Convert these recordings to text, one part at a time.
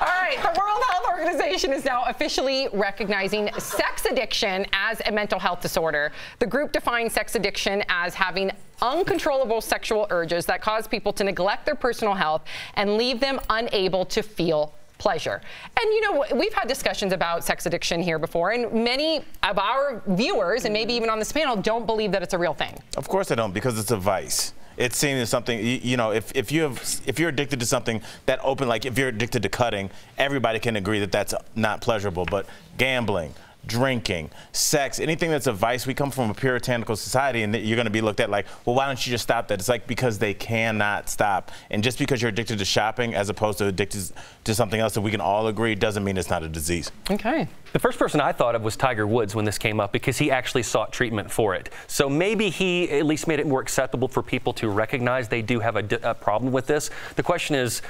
right, the World Health Organization is now officially recognizing sex addiction as a mental health disorder. The group defines sex addiction as having uncontrollable sexual urges that cause people to neglect their personal health and leave them unable to feel pleasure. And you know, we've had discussions about sex addiction here before, and many of our viewers, and maybe even on this panel, don't believe that it's a real thing. Of course I don't, because it's a vice. It's seen as something, you know, if you're addicted to something that like if you're addicted to cutting, everybody can agree that that's not pleasurable. But gambling, drinking, sex, anything that's a vice, we come from a puritanical society, and you're going to be looked at like, well, why don't you just stop that? It's like because they cannot stop. And just because you're addicted to shopping as opposed to addicted to something else that we can all agree doesn't mean it's not a disease. Okay. The first person I thought of was Tiger Woods when this came up, because he actually sought treatment for it. So maybe he at least made it more acceptable for people to recognize they do have a problem with this. The question is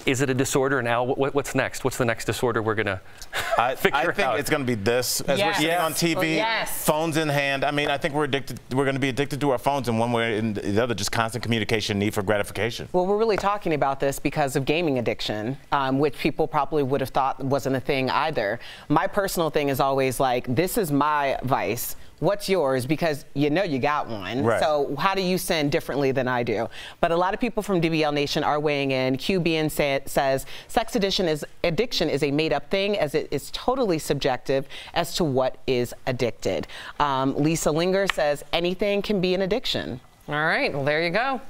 it a disorder? And Al, what's next? What's the next disorder we're going to figure out? I think it's going to be this. As we're sitting on TV, phones in hand. I mean, I think we're going to be addicted to our phones in one way or the other, just constant communication, need for gratification. Well, we're really talking about this because of gaming addiction, which people probably would have thought wasn't a thing either. My personal thing is always like, this is my vice. What's yours? Because you know you got one. Right. So how do you sin differently than I do? But a lot of people from DBL Nation are weighing in. QBN says sex addiction is a made-up thing, as it is totally subjective as to what is addicted. Lisa Linger says anything can be an addiction. All right, well, there you go.